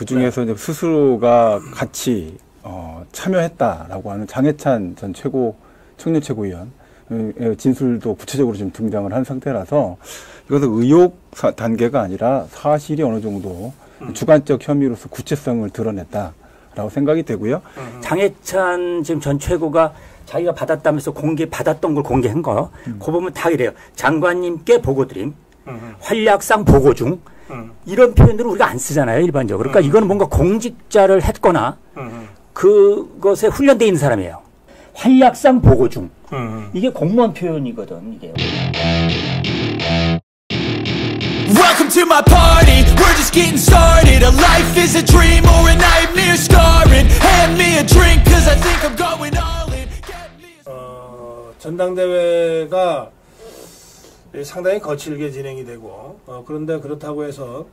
그 중에서 이제 스스로가 같이 참여했다라고 하는 장해찬 전 청년 최고위원 진술도 구체적으로 지금 등장을 한 상태라서 이것은 의혹 단계가 아니라 사실이 어느 정도 주관적 혐의로서 구체성을 드러냈다라고 생각이 되고요. 장해찬 지금 전 최고가 자기가 받았다면서 받았던 걸 공개한 거, 그거 보면 다 이래요. 장관님께 보고드림, 활약상 보고 중, 이런 표현들을 우리가 안 쓰잖아요, 일반적으로. 그러니까 이거는 뭔가 공직자를 했거나 그것에 훈련되어 있는 사람이에요. 활약상 보고 중. 이게 공무원 표현이거든, 이게. Welcome to my party, we're just getting started. A life is a dream or a nightmare scarring. Hand me a drink cause I think I'm going all in. 전당대회가 상당히 거칠게 진행이 되고 그런데 그렇다고 해서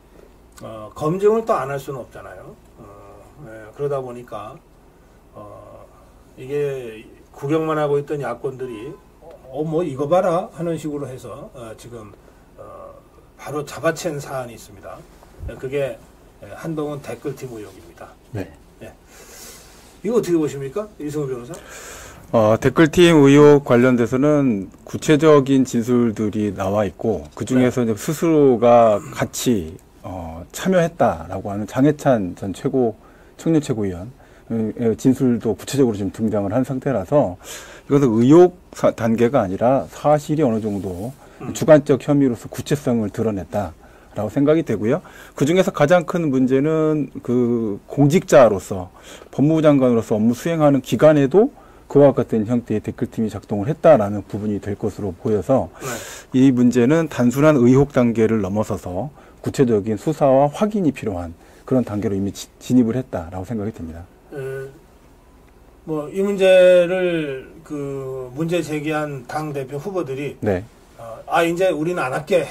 검증을 또 안 할 수는 없잖아요. 그러다 보니까 이게 구경만 하고 있던 야권들이 뭐 이거 봐라 하는 식으로 해서 지금 바로 잡아챈 사안이 있습니다. 그게 한동훈 댓글팀 의혹입니다. 네. 네. 이거 어떻게 보십니까? 이승우 변호사? 댓글팀 의혹 관련돼서는 구체적인 진술들이 나와 있고 그 중에서 이제 스스로가 같이 참여했다라고 하는 장해찬 전 청년 최고위원 진술도 구체적으로 지금 등장을 한 상태라서 이것은 의혹 단계가 아니라 사실이 어느 정도 주관적 혐의로서 구체성을 드러냈다라고 생각이 되고요. 그 중에서 가장 큰 문제는 그 공직자로서 법무부 장관으로서 업무 수행하는 기간에도 그와 같은 형태의 댓글팀이 작동을 했다라는 부분이 될 것으로 보여서 이 문제는 단순한 의혹 단계를 넘어서서 구체적인 수사와 확인이 필요한 그런 단계로 이미 진입을 했다라고 생각이 듭니다. 뭐 이 문제를 문제 제기한 당 대표 후보들이 네. 이제 우리는 안 할게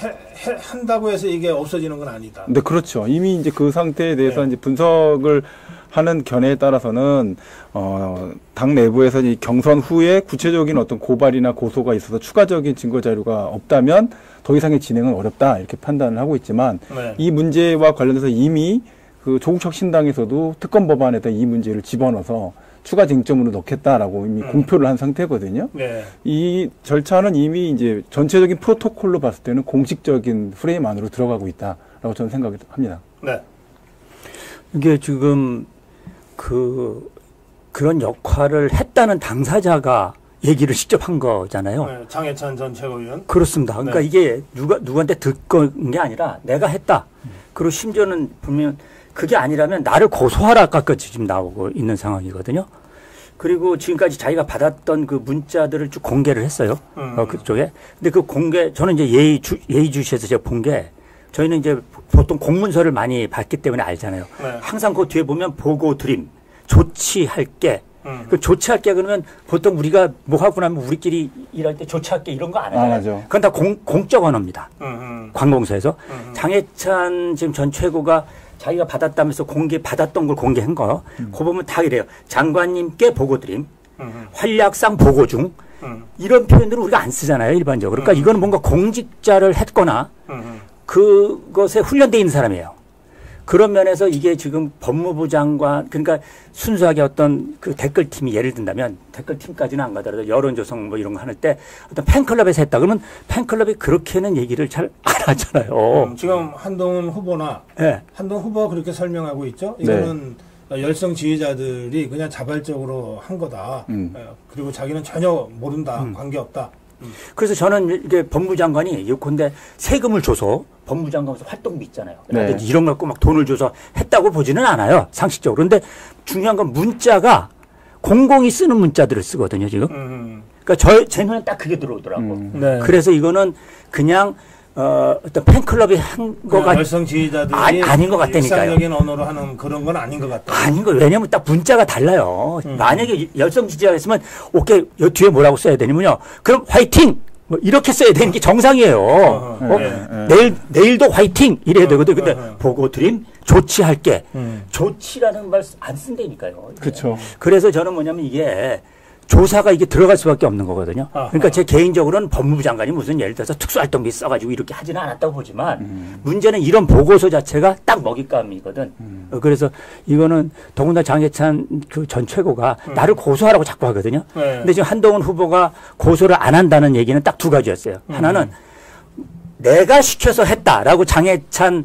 한다고 해서 이게 없어지는 건 아니다. 네, 그렇죠. 이미 이제 그 상태에 대해서 이제 분석을 하는 견해에 따라서는 당 내부에서 이 경선 후에 구체적인 어떤 고발이나 고소가 있어서 추가적인 증거 자료가 없다면 더 이상의 진행은 어렵다 이렇게 판단을 하고 있지만 이 문제와 관련해서 이미 그 조국 신당에서도 특검 법안에다 이 문제를 집어넣어서 추가 쟁점으로 넣겠다라고 이미 공표를 한 상태거든요. 네. 이 절차는 이미 이제 전체적인 프로토콜로 봤을 때는 공식적인 프레임 안으로 들어가고 있다라고 저는 생각을 합니다. 네. 이게 지금 그런 역할을 했다는 당사자가 얘기를 직접 한 거잖아요. 네, 장해찬 전 최고위원. 그렇습니다. 그러니까 이게 누구한테 듣건 게 아니라 내가 했다. 그리고 심지어는 보면 그게 아니라면 나를 고소하라까지 지금 나오고 있는 상황이거든요. 그리고 지금까지 자기가 받았던 그 문자들을 쭉 공개를 했어요. 그쪽에. 근데 그 저는 이제 예의주시에서 제가 본 게 저희는 이제 보통 공문서를 많이 받기 때문에 알잖아요. 네. 항상 그 뒤에 보면 보고 드림, 조치할게. 그 조치할게 그러면 보통 우리가 뭐 하고 나면 우리끼리 일할 때 조치할게 이런 거 안 하잖아요. 그건 다 공적 언어입니다. 관공서에서. 장해찬 지금 전 최고가 자기가 받았다면서 받았던 걸 공개한 거, 그거 보면 다 이래요. 장관님께 보고드림, 활약상 보고 중, 이런 표현들을 우리가 안 쓰잖아요, 일반적으로. 그러니까 이거는 뭔가 공직자를 했거나 그것에 훈련되어 있는 사람이에요. 그런 면에서 이게 지금 법무부 장관, 그러니까 순수하게 어떤 그 댓글팀이 예를 든다면 댓글팀까지는 안 가더라도 여론조성 뭐 이런 거 할 때 어떤 팬클럽에서 했다. 그러면 팬클럽이 그렇게는 얘기를 잘 안 하잖아요. 지금 한동훈 후보나 한동훈 후보가 그렇게 설명하고 있죠. 이거는 열성 지휘자들이 그냥 자발적으로 한 거다. 그리고 자기는 전혀 모른다. 관계없다. 그래서 저는 이게 법무부 장관이 예컨대 세금을 줘서 법무부 장관에서 활동비 있잖아요. 이런 걸 갖고 막 돈을 줘서 했다고 보지는 않아요. 상식적으로. 그런데 중요한 건 문자가 공공이 쓰는 문자들을 쓰거든요, 지금. 그러니까 제 눈에 딱 그게 들어오더라고. 그래서 이거는 그냥 어떤 팬클럽이 한 거가 열성 지휘자들이 아닌 것 같다니까요. 일상적인 언어로 하는 그런 건 아닌 것 같다. 아닌 거 왜냐면 딱 문자가 달라요. 만약에 열성 지휘자가 있으면 오케이 여 뒤에 뭐라고 써야 되냐면요. 그럼 화이팅 뭐 이렇게 써야 되는 게 정상이에요. 내일도 화이팅 이래야 되거든. 근데 보고 드림 조치할게. 조치라는 말 안 쓴다니까요. 그렇죠. 그래서 저는 뭐냐면 이게 조사가 이게 들어갈 수밖에 없는 거거든요. 그러니까 제 개인적으로는 법무부 장관이 무슨 예를 들어서 특수활동비 써가지고 이렇게 하지는 않았다고 보지만 문제는 이런 보고서 자체가 딱 먹잇감이거든. 그래서 이거는 더군다나 장해찬 그 전 최고가 나를 고소하라고 자꾸 하거든요. 근데 지금 한동훈 후보가 고소를 안 한다는 얘기는 딱 두 가지였어요. 하나는 내가 시켜서 했다라고 장해찬이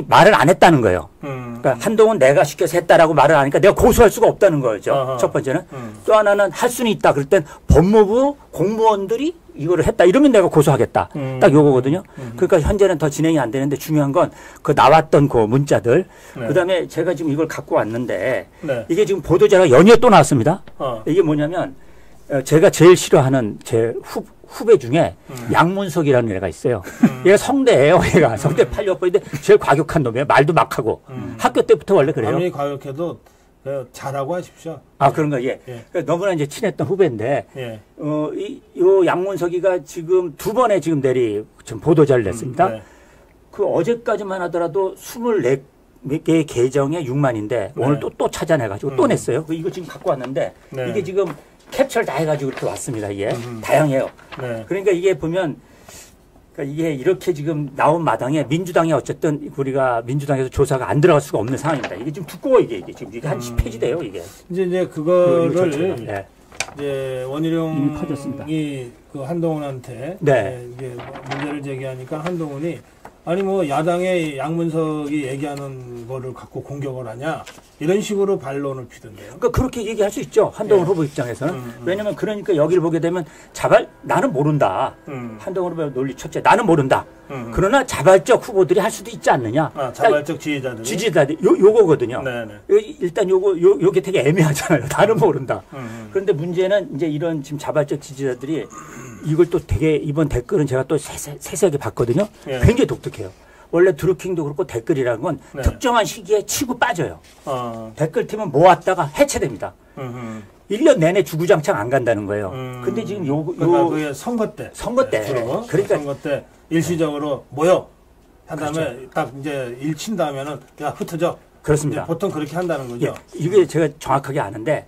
말을 안 했다는 거예요. 그러니까 한동훈 내가 시켜서 했다라고 말을 안 하니까 내가 고소할 수가 없다는 거죠. 첫 번째는. 또 하나는 할 수는 있다. 그럴 땐 법무부 공무원들이 이거를 했다. 이러면 내가 고소하겠다. 딱 요거거든요. 그러니까 현재는 더 진행이 안 되는데 중요한 건 그 나왔던 그 문자들. 그다음에 제가 지금 이걸 갖고 왔는데 이게 지금 보도자료가 연이어 또 나왔습니다. 이게 뭐냐면 제가 제일 싫어하는 제 후배 중에 양문석이라는 애가 있어요. 얘가 성대예요. 얘가 성대 8학번인데 제일 과격한 놈이에요. 말도 막 하고. 학교 때부터 원래 그래요. 아무리 과격해도 잘하고 하십시오. 아, 그런가, 예. 그러니까 너무나 이제 친했던 후배인데, 요 양문석이가 지금 두 번에 지금 지금 보도자를 냈습니다. 그 어제까지만 하더라도 24개의 계정에 6만인데, 오늘 또 찾아내가지고 또 냈어요. 이거 지금 갖고 왔는데, 이게 지금 캡처를 다 해가지고 이렇게 왔습니다. 이게 다양해요. 그러니까 이게 보면 그러니까 이게 이렇게 지금 나온 마당에 민주당이 어쨌든 우리가 민주당에서 조사가 안 들어갈 수가 없는 상황입니다. 이게 좀 두꺼워 이게 지금 이게 한 10페이지 돼요 이게. 이제 그거를 이제 원희룡이 그 한동훈한테 이제 문제를 제기하니까 한동훈이 아니 뭐 야당의 양문석이 얘기하는 거를 갖고 공격을 하냐 이런 식으로 반론을 피던데요. 그러니까 그렇게 얘기할 수 있죠. 한동훈 후보 입장에서는. 왜냐면 그러니까 여기를 보게 되면 나는 모른다. 한동훈 후보 논리 첫째 나는 모른다. 그러나 자발적 후보들이 할 수도 있지 않느냐. 자발적 지지자들이. 요거거든요. 일단 요게 되게 애매하잖아요. 나는 모른다. 그런데 문제는 이제 이런 지금 자발적 지지자들이 이걸 또 되게 이번 댓글은 제가 또 세세하게 봤거든요. 굉장히 독특해요. 원래 드루킹도 그렇고 댓글이라는 건 특정한 시기에 치고 빠져요. 댓글팀은 모았다가 해체됩니다. 1년 내내 주구장창 안 간다는 거예요. 근데 지금 그게 선거 때. 주로. 그러니까 선거 때 일시적으로 모여. 한 다음에 딱 이제 일 친 다음에는 야 흩어져. 그렇습니다. 보통 그렇게 한다는 거죠. 이게 제가 정확하게 아는데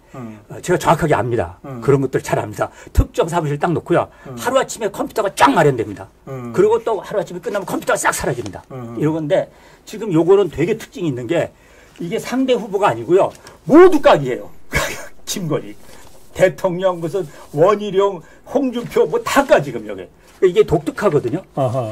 제가 정확하게 압니다. 그런 것들 잘 압니다. 특정 사무실 딱 놓고요. 하루아침에 컴퓨터가 쫙 마련됩니다. 그리고 또 하루아침에 끝나면 컴퓨터가 싹 사라집니다. 이런 건데 지금 요거는 되게 특징이 있는 게 이게 상대 후보가 아니고요. 모두 깍이에요. 김건희, 대통령, 무슨 원희룡, 홍준표 뭐 다까 지금 여기. 이게 독특하거든요.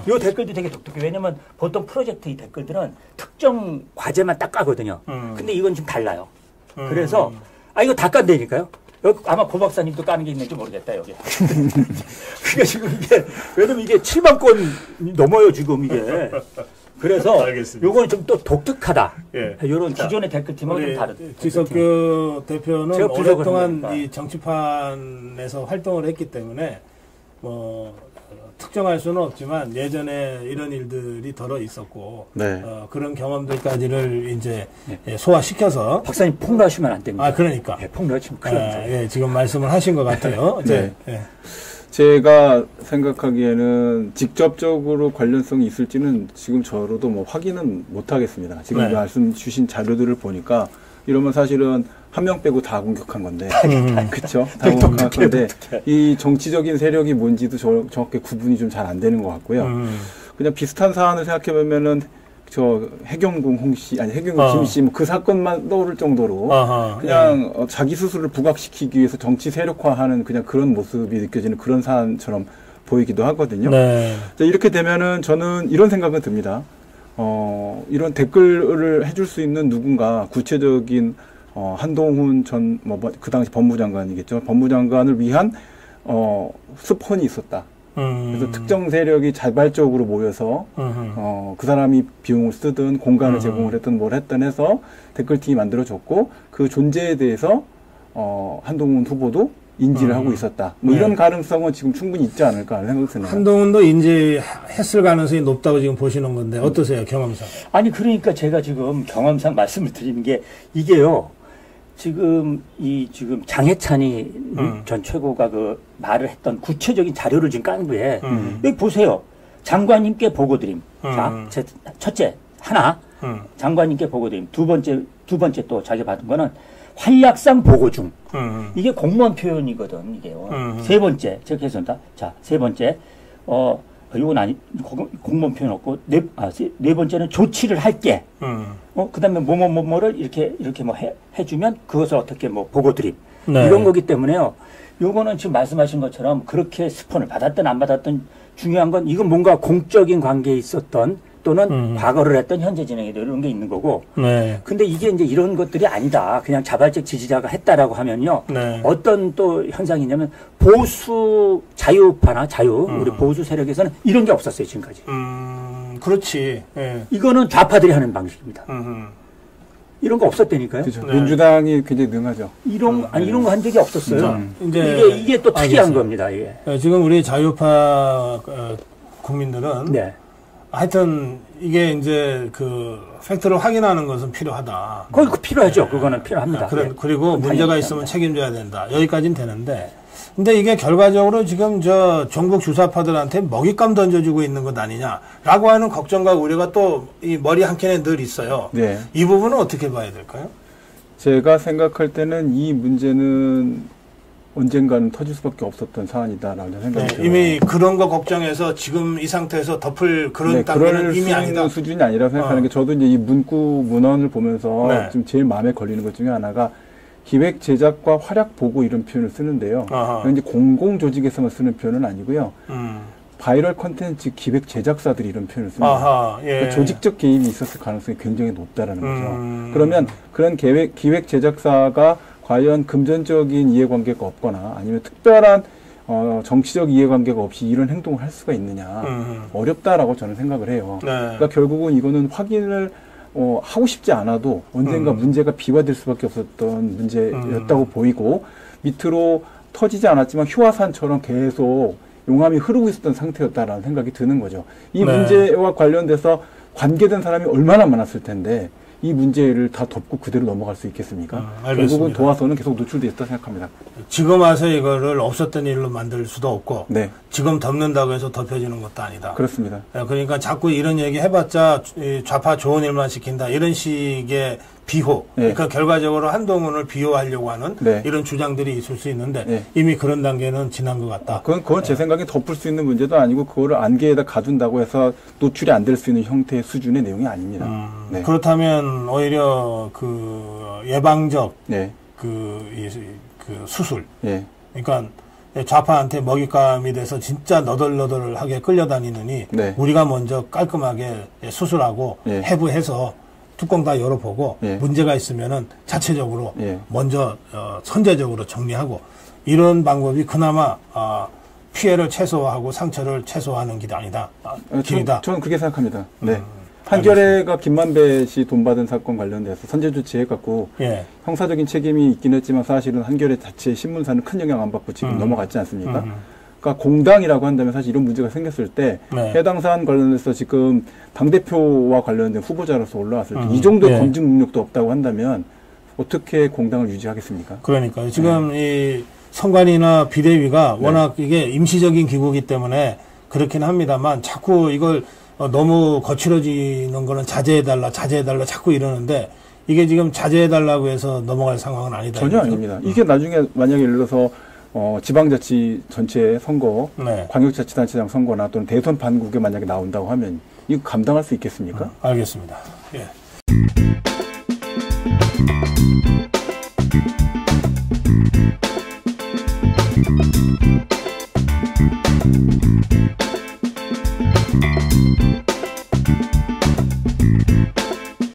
이 댓글도 되게 독특해. 왜냐면 보통 프로젝트 이 댓글들은 특정 과제만 딱 까거든요. 근데 이건 좀 달라요. 그래서 이거 다 깐다니까요. 여기 아마 고 박사님도 까는 게 있는지 모르겠다 여기. 그러니까 지금 이게 왜냐면 이게 7만 건 넘어요 지금 이게. 그래서 요거는 좀 또 독특하다. 이런 기존의 댓글팀하고 좀 다른. 지석규 대표는 오랫동안 이 정치판에서 활동을 했기 때문에 뭐 특정할 수는 없지만 예전에 이런 일들이 덜어 있었고 그런 경험들까지를 이제 소화시켜서 박사님 폭로하시면 안 됩니다. 그러니까 폭로하시면 큰일 납니다. 지금 말씀을 하신 것 같아요. 제가 생각하기에는 직접적으로 관련성이 있을지는 지금 저로도 뭐 확인은 못 하겠습니다. 지금 말씀 주신 자료들을 보니까 이러면 사실은 한 명 빼고 다 공격한 건데, 그렇죠? 다 공격한 건데 이 정치적인 세력이 뭔지도 정확히 구분이 좀 잘 안 되는 것 같고요. 그냥 비슷한 사안을 생각해 보면은 저 해경궁 홍씨 아니 해경궁 김씨 뭐 그 사건만 떠오를 정도로 그냥 자기 스스로를 부각시키기 위해서 정치 세력화하는 그냥 그런 모습이 느껴지는 그런 사안처럼 보이기도 하거든요. 자, 이렇게 되면은 저는 이런 생각은 듭니다. 이런 댓글을 해줄 수 있는 누군가 구체적인 한동훈 전 그 당시 법무장관이겠죠. 법무장관을 위한 스폰이 있었다. 그래서 특정 세력이 자발적으로 모여서 그 사람이 비용을 쓰든 공간을 제공을 했든 뭘 했든 해서 댓글팀이 만들어졌고 그 존재에 대해서 한동훈 후보도 인지를 하고 있었다. 뭐 이런 가능성은 지금 충분히 있지 않을까 하는 생각이 드네요. 한동훈도 인지했을 가능성이 높다고 지금 보시는 건데 어떠세요, 경험상? 아니 그러니까 제가 지금 경험상 말씀을 드리는 게 이게요. 지금 장해찬이 전 최고가 그 말을 했던 구체적인 자료를 지금 까는 거예요. 여기 보세요. 장관님께 보고드림. 자, 첫째 하나 장관님께 보고드림. 두 번째 또 자기 받은 거는 활약상 보고 중. 이게 공무원 표현이거든, 이게요. 세 번째, 제가 했습니다. 자, 세 번째, 이건 아니, 공무원 표현 없고, 네 번째는 조치를 할게. 그 다음에 뭐를 이렇게 뭐 해주면 그것을 어떻게 뭐 보고 드림. 네. 이런 거기 때문에요. 요거는 지금 말씀하신 것처럼 그렇게 스폰을 받았든 안 받았든 중요한 건 이건 뭔가 공적인 관계에 있었던 또는 과거를 했던 현재 진행에 이런 게 있는 거고. 네. 근데 이게 이제 이런 것들이 아니다. 그냥 자발적 지지자가 했다라고 하면요. 네. 어떤 또 현상이 있냐면 보수 자유파나 우리 보수 세력에서는 이런 게 없었어요, 지금까지. 그렇지. 네. 이거는 좌파들이 하는 방식입니다. 이런 거 없었다니까요. 그렇죠. 네. 민주당이 굉장히 능하죠. 이런 거 한 적이 없었어요. 이게 또 특이한 알겠어요. 겁니다. 이게. 지금 우리 자유파 국민들은 네. 하여튼 이게 이제 그 팩트를 확인하는 것은 필요하다. 그거 필요하죠. 네. 그거는 필요합니다. 그리고 문제가 있으면 책임져야 된다. 여기까지는 되는데. 근데 이게 결과적으로 지금 종북 주사파들한테 먹잇감 던져주고 있는 것 아니냐라고 하는 걱정과 우려가 또 이 머리 한켠에 늘 있어요. 네. 이 부분은 어떻게 봐야 될까요? 제가 생각할 때는 이 문제는 언젠가는 터질 수밖에 없었던 사안이다라고 생각이 들어요. 이미 그런 거 걱정해서 지금 이 상태에서 덮을 그런 단계는 이미 아니다. 수준이 아니라고 생각하는 게 저도 이제 이 문헌을 보면서 좀 제일 마음에 걸리는 것 중에 하나가 기획 제작과 활약 보고 이런 표현을 쓰는데요. 이제 공공 조직에서만 쓰는 표현은 아니고요. 바이럴 컨텐츠 기획 제작사들이 이런 표현을 씁니다. 예. 그러니까 조직적 개입이 있었을 가능성이 굉장히 높다라는 거죠. 그러면 그런 기획 제작사가 과연 금전적인 이해관계가 없거나 아니면 특별한 정치적 이해관계가 없이 이런 행동을 할 수가 있느냐 어렵다라고 저는 생각을 해요. 네. 그러니까 결국은 이거는 확인을 하고 싶지 않아도 언젠가 문제가 비화될 수밖에 없었던 문제였다고 보이고 밑으로 터지지 않았지만 휴화산처럼 계속 용암이 흐르고 있었던 상태였다라는 생각이 드는 거죠. 이 문제와 관련돼서 관계된 사람이 얼마나 많았을 텐데 이 문제를 다 덮고 그대로 넘어갈 수 있겠습니까? 결국은 도화선은 계속 노출되어 있다고 생각합니다. 지금 와서 이거를 없었던 일로 만들 수도 없고 지금 덮는다고 해서 덮여지는 것도 아니다. 그렇습니다. 그러니까 자꾸 이런 얘기 해봤자 좌파 좋은 일만 시킨다. 이런 식의 비호. 그러니까 결과적으로 한동훈을 비호하려고 하는 이런 주장들이 있을 수 있는데 이미 그런 단계는 지난 것 같다. 그건 제 생각에 덮을 수 있는 문제도 아니고 그거를 안개에다 가둔다고 해서 노출이 안 될 수 있는 형태의 수준의 내용이 아닙니다. 그렇다면 오히려 그 예방적 그 수술. 그러니까 좌파한테 먹잇감이 돼서 진짜 너덜너덜하게 끌려다니느니 우리가 먼저 깔끔하게 수술하고 해부해서 뚜껑 다 열어보고 문제가 있으면은 자체적으로 먼저 선제적으로 정리하고 이런 방법이 그나마 피해를 최소화하고 상처를 최소화하는 길이 아니다. 길이다. 저는 그렇게 생각합니다. 한겨레가 김만배 씨 돈 받은 사건 관련돼서 선제 조치해갖고 형사적인 책임이 있긴 했지만 사실은 한겨레 자체 신문사는 큰 영향 안 받고 지금 넘어갔지 않습니까? 그러니까 공당이라고 한다면 사실 이런 문제가 생겼을 때 해당 사안 관련해서 지금 당대표와 관련된 후보자로서 올라왔을 때 이 정도의 검증 능력도 없다고 한다면 어떻게 공당을 유지하겠습니까? 그러니까 지금 이 선관위나 비대위가 워낙 이게 임시적인 기구이기 때문에 그렇긴 합니다만 자꾸 이걸 너무 거칠어지는 거는 자제해달라 자꾸 이러는데 이게 지금 자제해달라고 해서 넘어갈 상황은 아니다. 전혀 아닙니다. 이게 나중에 만약에 예를 들어서 지방자치 전체 선거, 광역자치단체장 선거나 또는 대선 반국에 만약에 나온다고 하면 이거 감당할 수 있겠습니까? 알겠습니다. 예.